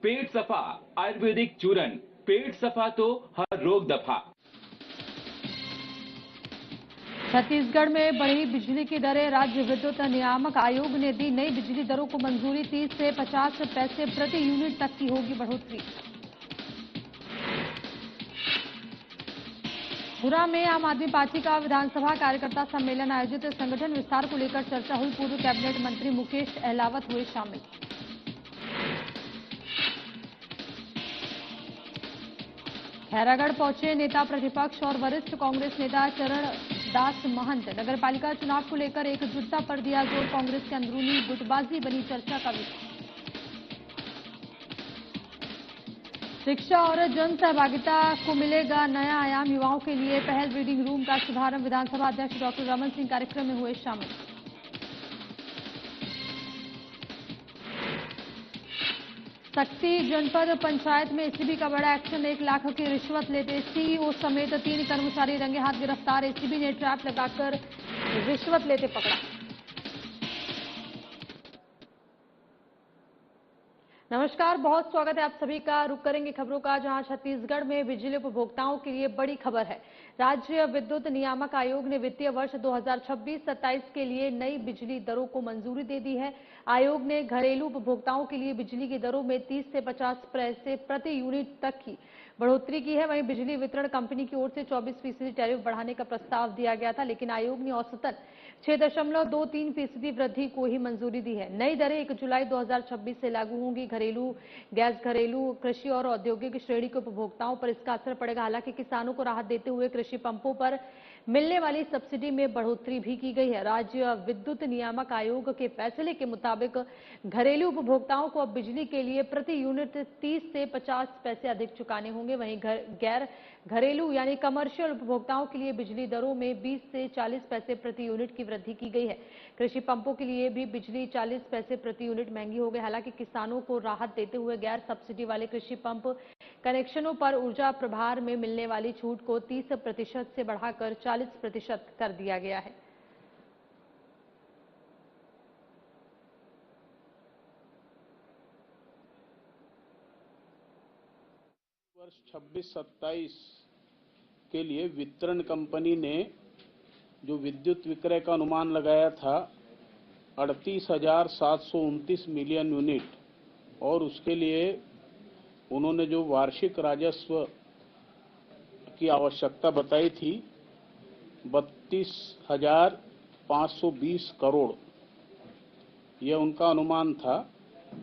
पेट सफा आयुर्वेदिक चूरन, पेट सफा तो हर रोग दफा। छत्तीसगढ़ में बढ़ी बिजली की दरें। राज्य विद्युत नियामक आयोग ने दी नई बिजली दरों को मंजूरी। 30 से 50 पैसे प्रति यूनिट तक की होगी बढ़ोतरी। गुना में आम आदमी पार्टी का विधानसभा कार्यकर्ता सम्मेलन आयोजित। संगठन विस्तार को लेकर चर्चा हुई। पूर्व कैबिनेट मंत्री मुकेश अहलावत हुए शामिल। खैरागढ़ पहुंचे नेता प्रतिपक्ष और वरिष्ठ कांग्रेस नेता चरण दास महंत। नगरपालिका चुनाव को लेकर एकजुटता पर दिया जोर। कांग्रेस की अंदरूनी गुटबाजी बनी चर्चा का विषय। शिक्षा और जन सहभागिता को मिलेगा नया आयाम। युवाओं के लिए पहल रीडिंग रूम का शुभारंभ। विधानसभा अध्यक्ष डॉक्टर रमन सिंह कार्यक्रम में हुए शामिल। सक्ती जनपद पंचायत में एसीबी का बड़ा एक्शन। 1 लाख की रिश्वत लेते सीईओ समेत 3 कर्मचारी रंगे हाथ गिरफ्तार। एसीबी ने ट्रैप लगाकर रिश्वत लेते पकड़ा। नमस्कार, बहुत स्वागत है आप सभी का। रुक करेंगे खबरों का, जहां छत्तीसगढ़ में बिजली उपभोक्ताओं के लिए बड़ी खबर है। राज्य विद्युत नियामक आयोग ने वित्तीय वर्ष 2026-27 के लिए नई बिजली दरों को मंजूरी दे दी है। आयोग ने घरेलू उपभोक्ताओं के लिए बिजली की दरों में 30 से 50 पैसे प्रति यूनिट तक की बढ़ोतरी की है। वहीं बिजली वितरण कंपनी की ओर से 24% टैरिफ बढ़ाने का प्रस्ताव दिया गया था, लेकिन आयोग ने औसतन 6.23% वृद्धि को ही मंजूरी दी है। नई दरें 1 जुलाई 2026 से लागू होंगी। घरेलू गैस, घरेलू, कृषि और औद्योगिक श्रेणी के उपभोक्ताओं पर इसका असर पड़ेगा। हालांकि किसानों को राहत देते हुए कृषि पंपों पर मिलने वाली सब्सिडी में बढ़ोतरी भी की गई है। राज्य विद्युत नियामक आयोग के फैसले के मुताबिक घरेलू उपभोक्ताओं को अब बिजली के लिए प्रति यूनिट 30 से 50 पैसे अधिक चुकाने होंगे। वहीं गैर घरेलू यानी कमर्शियल उपभोक्ताओं के लिए बिजली दरों में 20 से 40 पैसे प्रति यूनिट की वृद्धि की गई है। कृषि पंपों के लिए भी बिजली 40 पैसे प्रति यूनिट महंगी हो गई। हालांकि किसानों को राहत देते हुए गैर सब्सिडी वाले कृषि पंप कनेक्शनों पर ऊर्जा प्रभार में मिलने वाली छूट को 30% से बढ़ाकर 40% कर दिया गया है। वर्ष 26-27 के लिए वितरण कंपनी ने जो विद्युत विक्रय का अनुमान लगाया था 38,729 मिलियन यूनिट, और उसके लिए उन्होंने जो वार्षिक राजस्व की आवश्यकता बताई थी 32,520 करोड़, यह उनका अनुमान था।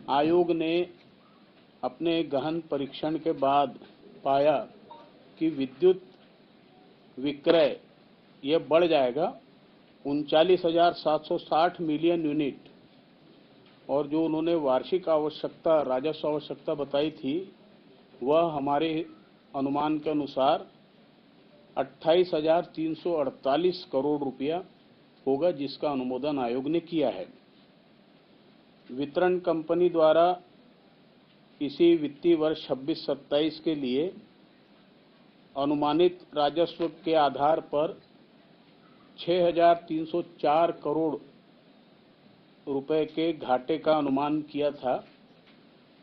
आयोग ने अपने गहन परीक्षण के बाद पाया कि विद्युत विक्रय यह बढ़ जाएगा 39,760 मिलियन यूनिट, और जो उन्होंने वार्षिक आवश्यकता, राजस्व आवश्यकता बताई थी, वह हमारे अनुमान के अनुसार 28,348 करोड़ रुपया होगा, जिसका अनुमोदन आयोग ने किया है। वितरण कंपनी द्वारा इसी वित्तीय वर्ष 26-27 के लिए अनुमानित राजस्व के आधार पर 6,304 करोड़ रुपए के घाटे का अनुमान किया था।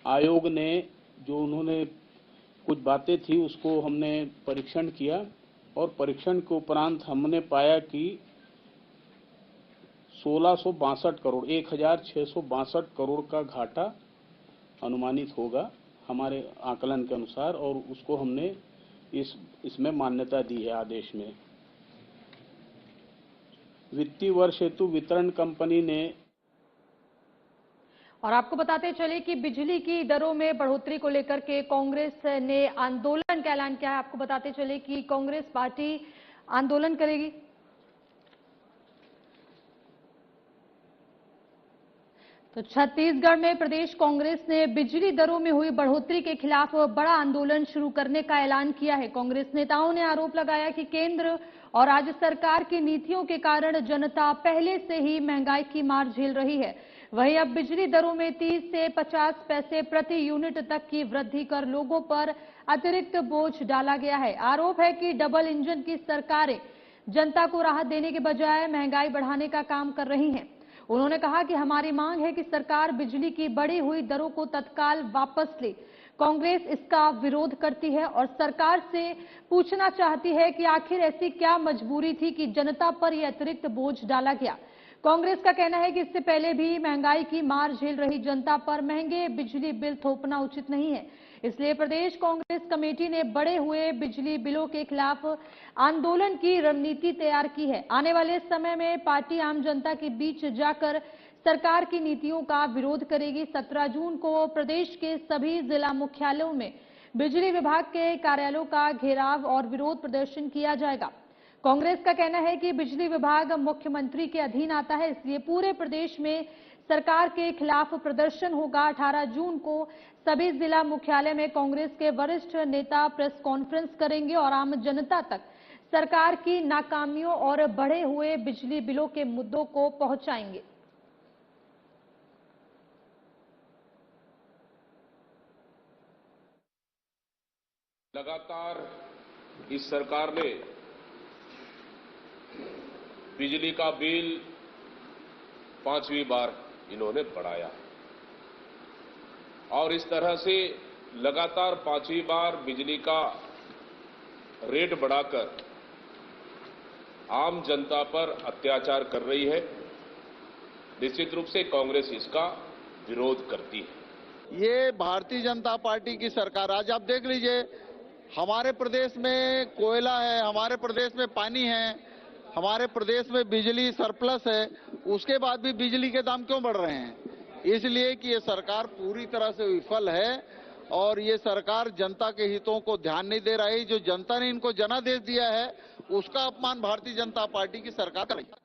आयोग ने जो उन्होंने कुछ बातें थी उसको हमने परीक्षण किया, और परीक्षण के उपरांत हमने पाया कि 1662 करोड़ 1,662 करोड़ का घाटा अनुमानित होगा हमारे आकलन के अनुसार, और उसको हमने इसमें मान्यता दी है आदेश में। वित्तीय वर्ष हेतु वितरण कंपनी ने, और आपको बताते चले कि बिजली की दरों में बढ़ोतरी को लेकर के कांग्रेस ने आंदोलन का ऐलान किया है। आपको बताते चले कि कांग्रेस पार्टी आंदोलन करेगी। तो छत्तीसगढ़ में प्रदेश कांग्रेस ने बिजली दरों में हुई बढ़ोतरी के खिलाफ बड़ा आंदोलन शुरू करने का ऐलान किया है। कांग्रेस नेताओं ने आरोप लगाया कि केंद्र और राज्य सरकार की नीतियों के कारण जनता पहले से ही महंगाई की मार झेल रही है। वहीं अब बिजली दरों में 30 से 50 पैसे प्रति यूनिट तक की वृद्धि कर लोगों पर अतिरिक्त बोझ डाला गया है। आरोप है कि डबल इंजन की सरकारें जनता को राहत देने के बजाय महंगाई बढ़ाने का काम कर रही हैं। उन्होंने कहा कि हमारी मांग है कि सरकार बिजली की बढ़ी हुई दरों को तत्काल वापस ले। कांग्रेस इसका विरोध करती है और सरकार से पूछना चाहती है कि आखिर ऐसी क्या मजबूरी थी कि जनता पर यह अतिरिक्त बोझ डाला गया। कांग्रेस का कहना है कि इससे पहले भी महंगाई की मार झेल रही जनता पर महंगे बिजली बिल थोपना उचित नहीं है। इसलिए प्रदेश कांग्रेस कमेटी ने बढ़े हुए बिजली बिलों के खिलाफ आंदोलन की रणनीति तैयार की है। आने वाले समय में पार्टी आम जनता के बीच जाकर सरकार की नीतियों का विरोध करेगी। 17 जून को प्रदेश के सभी जिला मुख्यालयों में बिजली विभाग के कार्यालयों का घेराव और विरोध प्रदर्शन किया जाएगा। कांग्रेस का कहना है कि बिजली विभाग मुख्यमंत्री के अधीन आता है, इसलिए पूरे प्रदेश में सरकार के खिलाफ प्रदर्शन होगा। 18 जून को सभी जिला मुख्यालय में कांग्रेस के वरिष्ठ नेता प्रेस कॉन्फ्रेंस करेंगे और आम जनता तक सरकार की नाकामियों और बढ़े हुए बिजली बिलों के मुद्दों को पहुंचाएंगे। लगातार इस सरकार ने बिजली का बिल 5वीं बार इन्होंने बढ़ाया और इस तरह से लगातार 5वीं बार बिजली का रेट बढ़ाकर आम जनता पर अत्याचार कर रही है। निश्चित रूप से कांग्रेस इसका विरोध करती है। ये भारतीय जनता पार्टी की सरकार, आज आप देख लीजिए, हमारे प्रदेश में कोयला है, हमारे प्रदेश में पानी है, हमारे प्रदेश में बिजली सरप्लस है, उसके बाद भी बिजली के दाम क्यों बढ़ रहे हैं? इसलिए कि ये सरकार पूरी तरह से विफल है और ये सरकार जनता के हितों को ध्यान नहीं दे रही। जो जनता ने इनको जनादेश दिया है उसका अपमान भारतीय जनता पार्टी की सरकार कर रही है।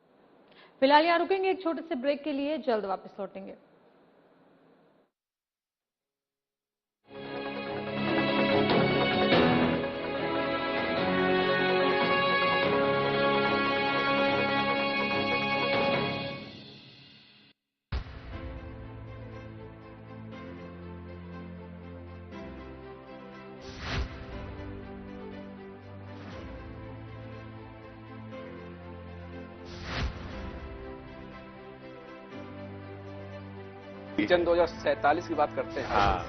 फिलहाल यहाँ रुकेंगे एक छोटे से ब्रेक के लिए, जल्द वापस लौटेंगे। विजन 2047 की बात करते हैं। हाँ,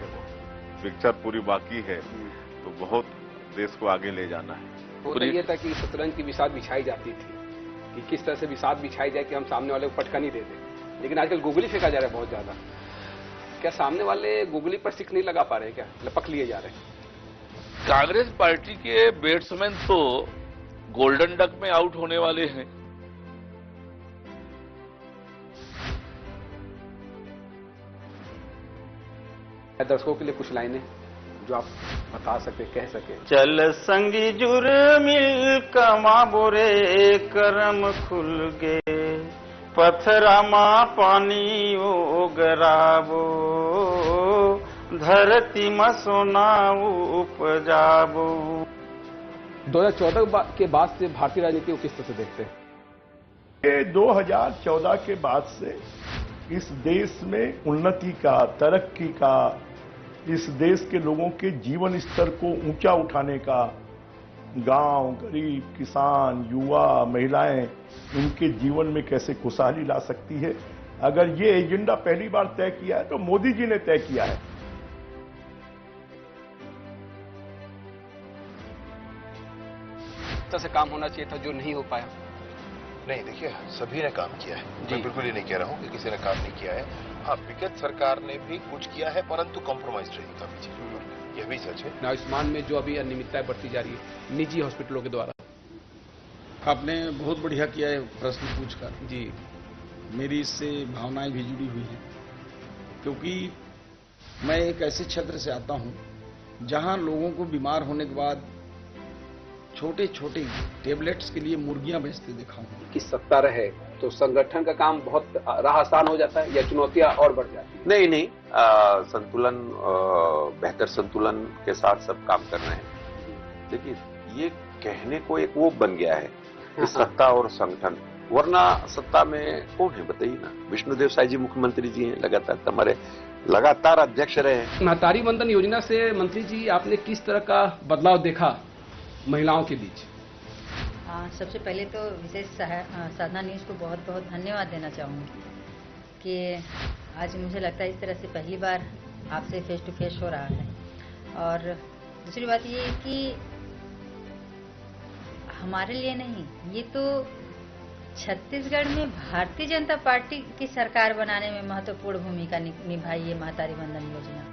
पिक्चर पूरी बाकी है तो बहुत देश को आगे ले जाना है। वो तो ये था कि शतरंज की बिसात बिछाई जाती थी कि किस तरह से बिसात बिछाई जाए कि हम सामने वाले को पटका नहीं दे दें, लेकिन आजकल गूगली फेंका जा रहा है बहुत ज्यादा। क्या सामने वाले गूगली पर सिक्स नहीं लगा पा रहे, क्या लपक लिए जा रहे हैं? कांग्रेस पार्टी के बैट्समैन तो गोल्डन डक में आउट होने वाले हैं। दर्शकों के लिए कुछ लाइनें जो आप बता सके, कह सके। चल संगी जुर मिल कमा बोरे करम खुल गे, पथरा मा पानी ओगराबो, धरती में सोना उपजाबो। 2014 के बाद से भारतीय राजनीति को किस तरह से देखते हैं? 2014 के बाद से इस देश में उन्नति का, तरक्की का, इस देश के लोगों के जीवन स्तर को ऊंचा उठाने का, गांव, गरीब, किसान, युवा, महिलाएं, इनके जीवन में कैसे खुशहाली ला सकती है, अगर ये एजेंडा पहली बार तय किया है तो मोदी जी ने तय किया है। से काम होना चाहिए था जो नहीं हो पाया। नहीं, देखिए सभी ने काम किया है, मैं बिल्कुल ही नहीं कह रहा हूं कि किसी ने काम नहीं किया है। हाँ, विगत सरकार ने भी कुछ किया है परंतु कॉम्प्रोमाइज रही काफी चीजों पर, यह भी सच है। आयुष्मान में जो अभी अनियमितताएं बढ़ती जा रही है निजी हॉस्पिटलों के द्वारा। आपने बहुत बढ़िया किया है प्रश्न पूछकर जी, मेरी इससे भावनाएं भी जुड़ी हुई हैं, क्योंकि मैं एक ऐसे क्षेत्र से आता हूं जहां लोगों को बीमार होने के बाद छोटे छोटे टेबलेट्स के लिए मुर्गियां बेचते देखा हूं। कि सत्ता रहे तो संगठन का काम बहुत राह आसान हो जाता है या चुनौतियां और बढ़ जाती है? नहीं, संतुलन, बेहतर संतुलन के साथ सब काम कर रहे हैं। देखिए, ये कहने को एक वो बन गया है कि सत्ता और संगठन, वरना सत्ता में कौन है बताइए ना। विष्णुदेव साई जी मुख्यमंत्री जी हैं, लगातार हमारे लगातार अध्यक्ष रहे हैं। महतारी वंदन योजना से मंत्री जी आपने किस तरह का बदलाव देखा महिलाओं के बीच? सबसे पहले तो विशेष साधना न्यूज को बहुत बहुत धन्यवाद देना चाहूंगी कि आज मुझे लगता है इस तरह से पहली बार आपसे फेस टू फेस हो रहा है। और दूसरी बात ये है कि हमारे लिए नहीं, ये तो छत्तीसगढ़ में भारतीय जनता पार्टी की सरकार बनाने में महत्वपूर्ण भूमिका निभाई है महतारी वंदन योजना।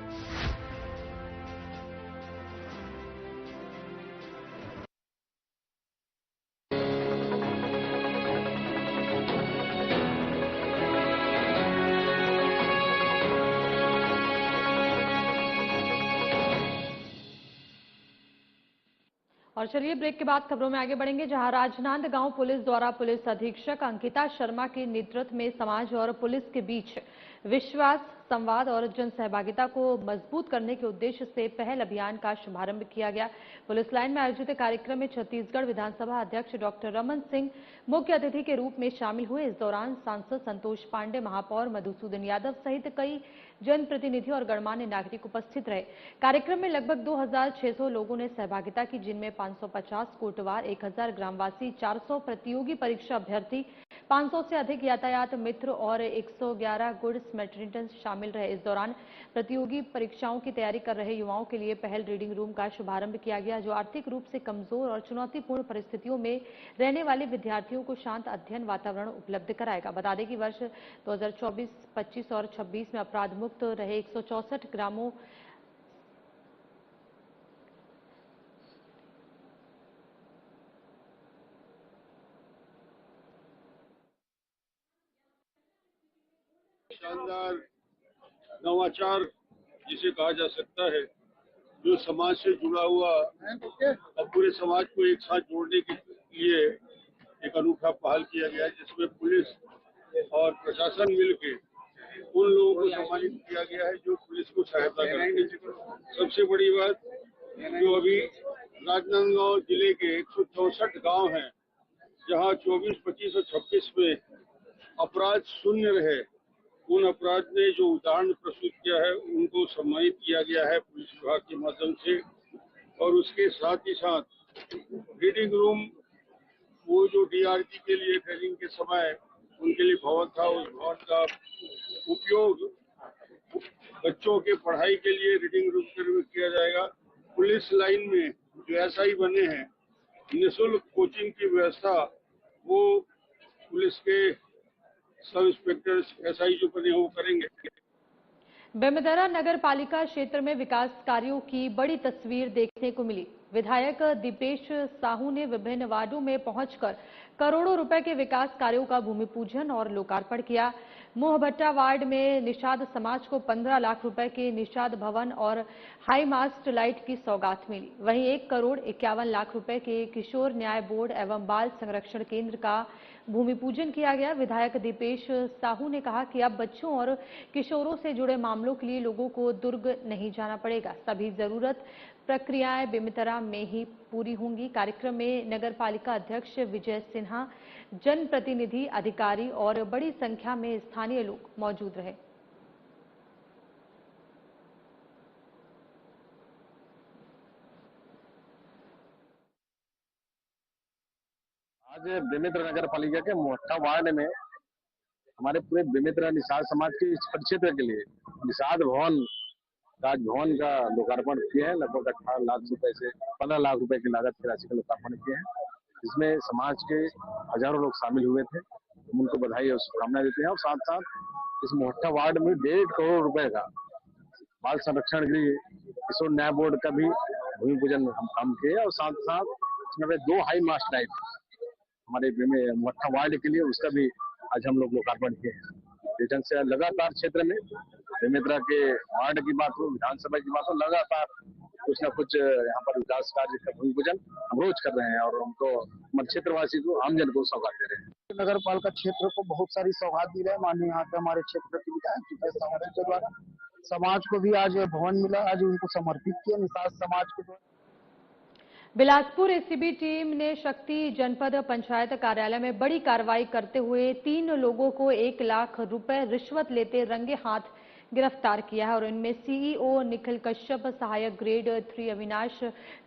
और चलिए ब्रेक के बाद खबरों में आगे बढ़ेंगे, जहां राजनांदगांव पुलिस द्वारा पुलिस अधीक्षक अंकिता शर्मा के नेतृत्व में समाज और पुलिस के बीच विश्वास, संवाद और जन सहभागिता को मजबूत करने के उद्देश्य से पहल अभियान का शुभारंभ किया गया। पुलिस लाइन में आयोजित कार्यक्रम में छत्तीसगढ़ विधानसभा अध्यक्ष डॉक्टर रमन सिंह मुख्य अतिथि के रूप में शामिल हुए। इस दौरान सांसद संतोष पांडे, महापौर मधुसूदन यादव सहित कई जनप्रतिनिधि और गणमान्य नागरिक उपस्थित रहे। कार्यक्रम में लगभग 2600 लोगों ने सहभागिता की, जिनमें 550 कोटवार, 1000 ग्रामवासी, 400 प्रतियोगी परीक्षा अभ्यर्थी, 500 से अधिक यातायात मित्र और 111 गुड्स मेट्रियंस शामिल रहे। इस दौरान प्रतियोगी परीक्षाओं की तैयारी कर रहे युवाओं के लिए पहल रीडिंग रूम का शुभारंभ किया गया, जो आर्थिक रूप से कमजोर और चुनौतीपूर्ण परिस्थितियों में रहने वाले विद्यार्थियों को शांत अध्ययन वातावरण उपलब्ध कराएगा। बता दें कि वर्ष 2024, 25 और 26 में अपराध मुक्त रहे 164 ग्रामों शानदार नवाचार जिसे कहा जा सकता है, जो समाज से जुड़ा हुआ और पूरे समाज को एक साथ जोड़ने के लिए एक अनूठा पहल किया गया है, जिसमें पुलिस और प्रशासन मिलकर उन लोगों को सम्मानित किया गया है जो पुलिस को सहायता करते हैं। सबसे बड़ी बात, जो अभी राजनांदगांव जिले के 164 गांव हैं, जहां 24, 25 और 26 में अपराध शून्य रहे, उन अपराध ने जो उदाहरण प्रस्तुत किया है उनको सम्मानित किया गया है पुलिस विभाग के माध्यम से। और उसके साथ ही साथ रीडिंग रूम, वो जो डीआरजी के लिए ट्रेनिंग के समय उनके लिए भवन था, उस भवन का उपयोग बच्चों के पढ़ाई के लिए रीडिंग रूम के रूप में किया जाएगा। पुलिस लाइन में जो एसआई बने हैं, निःशुल्क कोचिंग की व्यवस्था वो पुलिस के सब इंस्पेक्टर एसआई जो बने वो करेंगे। बेमेतरा नगर पालिका क्षेत्र में विकास कार्यों की बड़ी तस्वीर देखने को मिली। विधायक दीपेश साहू ने विभिन्न वार्डों में पहुंचकर करोड़ों रुपए के विकास कार्यों का भूमि पूजन और लोकार्पण किया। मोहभट्टा वार्ड में निषाद समाज को 15 लाख रुपए के निषाद भवन और हाई मास्ट लाइट की सौगात मिली। वहीं 1 करोड़ 51 लाख रुपए के किशोर न्याय बोर्ड एवं बाल संरक्षण केंद्र का भूमि पूजन किया गया। विधायक दीपेश साहू ने कहा कि अब बच्चों और किशोरों से जुड़े मामलों के लिए लोगों को दुर्ग नहीं जाना पड़ेगा। सभी जरूरत प्रक्रियाएं बेमेतरा में ही पूरी होंगी। कार्यक्रम में नगर पालिका अध्यक्ष विजय सिन्हा, जनप्रतिनिधि, अधिकारी और बड़ी संख्या में स्थानीय लोग मौजूद रहे। आज बेमेतरा नगर पालिका के मोहट्टा वार्ड में हमारे पूरे बेमेतरा निषाद समाज के इस परिक्षेत्र के लिए निषाद भवन, राजभवन का लोकार्पण किए हैं। लगभग 18 लाख रुपए से 15 लाख रुपए की लागत की राशि का लोकार्पण किए हैं। इसमें समाज के हजारों लोग शामिल हुए थे। हम उनको बधाई और शुभकामनाएं देते हैं। और साथ साथ इस मोहट्टा वार्ड में 1.5 करोड़ रुपए का बाल संरक्षण के लिए किशोर न्याय बोर्ड का भी भूमि पूजन हम काम किए। और साथ साथ इसमें 2 हाई मास्ट लाइट हमारे मोहट्टा वार्ड के लिए, उसका भी आज हम लोग लोकार्पण किए हैं। रिटर्न से लगातार क्षेत्र में बेमेतरा के वार्ड की बात हो, विधानसभा की बात हो, लगातार कुछ न कुछ यहाँ पर विकास कार्य का भूमि पूजन हम रोज कर रहे हैं और हमको हमारे क्षेत्रवासी को, आमजन को सौगात दे रहे हैं। नगर पालिका क्षेत्र को बहुत सारी सौगात दी रहे हैं माननीय यहाँ पे हमारे क्षेत्र के विधायक के द्वारा। समाज को भी आज भवन मिला, आज उनको समर्पित किया निषाद समाज के द्वारा। बिलासपुर एसीबी टीम ने शक्ति जनपद पंचायत कार्यालय में बड़ी कार्रवाई करते हुए 3 लोगों को 1 लाख रुपए रिश्वत लेते रंगे हाथ गिरफ्तार किया है और इनमें सीईओ निखिल कश्यप, सहायक ग्रेड 3 अविनाश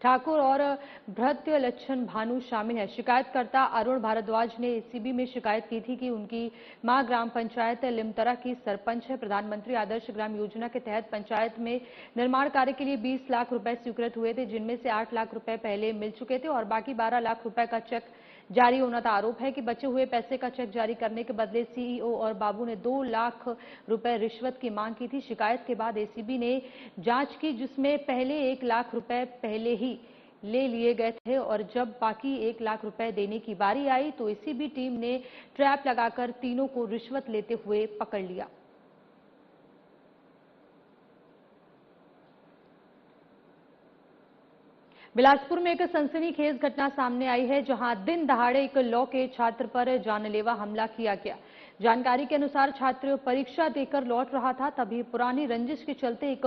ठाकुर और भृत्य लक्षण भानु शामिल है। शिकायतकर्ता अरुण भारद्वाज ने एसीबी में शिकायत की थी कि उनकी मां ग्राम पंचायत लिमतरा की सरपंच है। प्रधानमंत्री आदर्श ग्राम योजना के तहत पंचायत में निर्माण कार्य के लिए 20 लाख रुपए स्वीकृत हुए थे, जिनमें से 8 लाख रुपए पहले मिल चुके थे और बाकी 12 लाख रुपए का चेक जारी होना था। आरोप है कि बचे हुए पैसे का चेक जारी करने के बदले सीईओ और बाबू ने 2 लाख रुपए रिश्वत की मांग की थी। शिकायत के बाद एसीबी ने जांच की, जिसमें पहले 1 लाख रुपए पहले ही ले लिए गए थे और जब बाकी 1 लाख रुपए देने की बारी आई तो एसीबी टीम ने ट्रैप लगाकर तीनों को रिश्वत लेते हुए पकड़ लिया। बिलासपुर में एक सनसनीखेज घटना सामने आई है, जहां दिन दहाड़े एक लॉ के छात्र पर जानलेवा हमला किया गया। जानकारी के अनुसार छात्र परीक्षा देकर लौट रहा था, तभी पुरानी रंजिश के चलते एक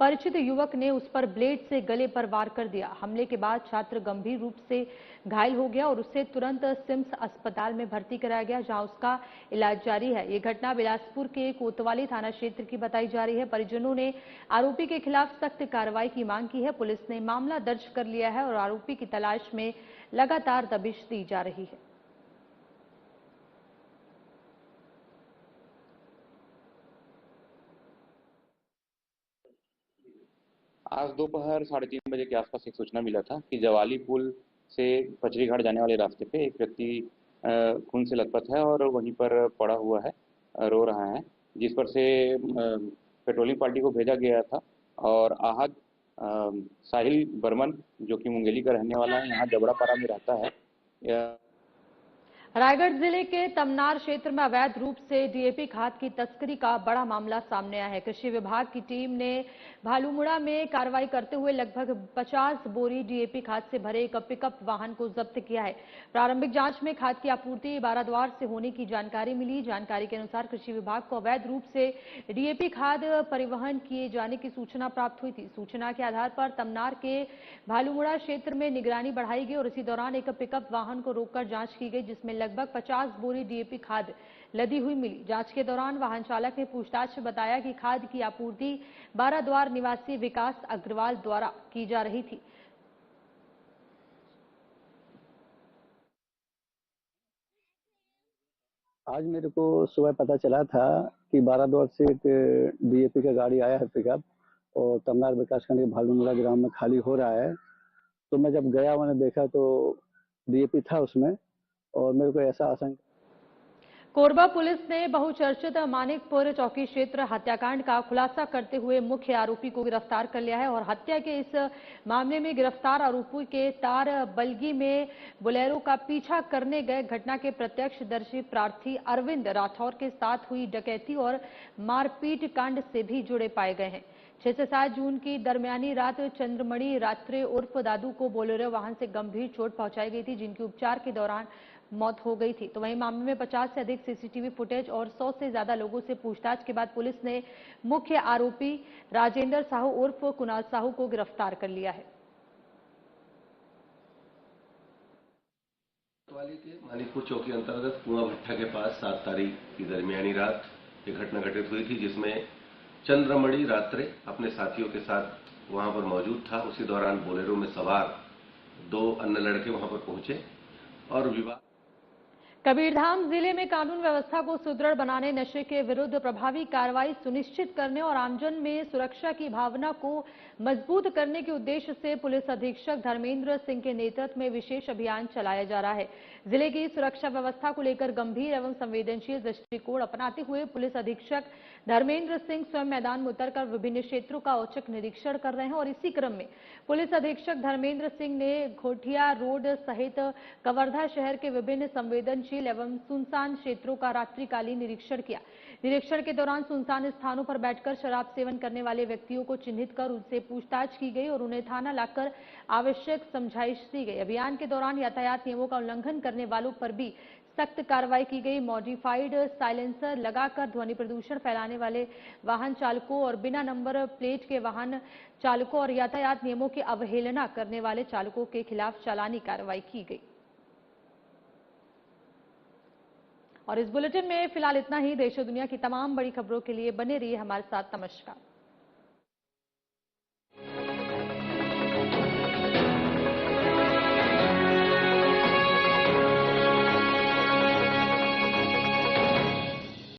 परिचित युवक ने उस पर ब्लेड से गले पर वार कर दिया। हमले के बाद छात्र गंभीर रूप से घायल हो गया और उसे तुरंत सिम्स अस्पताल में भर्ती कराया गया, जहां उसका इलाज जारी है। ये घटना बिलासपुर के कोतवाली थाना क्षेत्र की बताई जा रही है। परिजनों ने आरोपी के खिलाफ सख्त कार्रवाई की मांग की है। पुलिस ने मामला दर्ज कर लिया है और आरोपी की तलाश में लगातार दबिश दी जा रही है। आज दोपहर 3:30 बजे के आसपास एक सूचना मिला था कि जवाली पुल से पचरी घाट जाने वाले रास्ते पे एक व्यक्ति खून से लथपथ है और वहीं पर पड़ा हुआ है, रो रहा है, जिस पर से पेट्रोलिंग पार्टी को भेजा गया था और आहत साहिल बर्मन, जो कि मुंगेली का रहने वाला है, यहाँ जबड़ापारा में रहता है। रायगढ़ जिले के तमनार क्षेत्र में अवैध रूप से डीएपी खाद की तस्करी का बड़ा मामला सामने आया है। कृषि विभाग की टीम ने भालूमुड़ा में कार्रवाई करते हुए लगभग 50 बोरी डीएपी खाद से भरे एक पिकअप वाहन को जब्त किया है। प्रारंभिक जांच में खाद की आपूर्ति बाराद्वार से होने की जानकारी मिली। जानकारी के अनुसार कृषि विभाग को अवैध रूप से डीएपी खाद परिवहन किए जाने की सूचना प्राप्त हुई थी। सूचना के आधार पर तमनार के भालूमुड़ा क्षेत्र में निगरानी बढ़ाई गई और इसी दौरान एक पिकअप वाहन को रोककर जांच की गई, जिसमें लगभग 50 बोरी डीएपी खाद लदी हुई मिली। जांच के दौरान वाहन चालक ने पूछताछ में बताया कि खाद की आपूर्ति बाराद्वार निवासी विकास अग्रवाल द्वारा की जा रही थी। आज मेरे को सुबह पता चला था कि बाराद्वार से एक डीएपी का गाड़ी आया है पिकअप और तमनार विकासखंड के भालूमुड़ा ग्राम में खाली हो रहा है। तो मैं जब गया, मैंने देखा तो डीएपी था उसमें और मेरे को ऐसा आशंका। कोरबा पुलिस ने बहुचर्चित मानिकपुर चौकी क्षेत्र हत्याकांड का खुलासा करते हुए मुख्य आरोपी को गिरफ्तार कर लिया है और हत्या के इस मामले में गिरफ्तार आरोपी के तार बलगी में बोलेरो का पीछा करने गए घटना के प्रत्यक्षदर्शी प्रार्थी अरविंद राठौर के साथ हुई डकैती और मारपीट कांड से भी जुड़े पाए गए हैं। 6 से 7 जून की दरमियानी रात चंद्रमणि रात्रे उर्फ दादू को बोलेरो वाहन से गंभीर चोट पहुंचाई गई थी, जिनकी उपचार के दौरान मौत हो गई थी। तो वहीं मामले में 50 से अधिक सीसीटीवी फुटेज और 100 से ज्यादा लोगों से पूछताछ के बाद पुलिस ने मुख्य आरोपी राजेंद्र साहू उर्फ कुणाल साहू को गिरफ्तार कर लिया है। कोतवाली के मानिकपुर चौकी अंतर्गत कुआं भट्टा के पास 7 तारीख की दरमियानी रात एक घटना घटित हुई थी, जिसमें चंद्रमणि रात्रे अपने साथियों के साथ वहां पर मौजूद था। उसी दौरान बोलेरो में सवार 2 अन्य लड़के वहां पर पहुंचे और विवाद। कबीरधाम जिले में कानून व्यवस्था को सुदृढ़ बनाने, नशे के विरुद्ध प्रभावी कार्रवाई सुनिश्चित करने और आमजन में सुरक्षा की भावना को मजबूत करने के उद्देश्य से पुलिस अधीक्षक धर्मेंद्र सिंह के नेतृत्व में विशेष अभियान चलाया जा रहा है। जिले की सुरक्षा व्यवस्था को लेकर गंभीर एवं संवेदनशील दृष्टिकोण अपनाते हुए पुलिस अधीक्षक धर्मेंद्र सिंह स्वयं मैदान में उतरकर विभिन्न क्षेत्रों का औचक निरीक्षण कर रहे हैं और इसी क्रम में पुलिस अधीक्षक धर्मेंद्र सिंह ने घोटिया रोड सहित कवर्धा शहर के विभिन्न संवेदनशील एवं सुनसान क्षेत्रों का रात्रिकालीन निरीक्षण किया। निरीक्षण के दौरान सुनसान स्थानों पर बैठकर शराब सेवन करने वाले व्यक्तियों को चिन्हित कर उनसे पूछताछ की गई और उन्हें थाना लाकर आवश्यक समझाइश दी गई। अभियान के दौरान यातायात नियमों का उल्लंघन करने वालों पर भी सख्त कार्रवाई की गई। मॉडिफाइड साइलेंसर लगाकर ध्वनि प्रदूषण फैलाने वाले वाहन चालकों और बिना नंबर प्लेट के वाहन चालकों और यातायात नियमों की अवहेलना करने वाले चालकों के खिलाफ चालानी कार्रवाई की गई। और इस बुलेटिन में फिलहाल इतना ही। देश और दुनिया की तमाम बड़ी खबरों के लिए बने रहिए हमारे साथ। नमस्कार।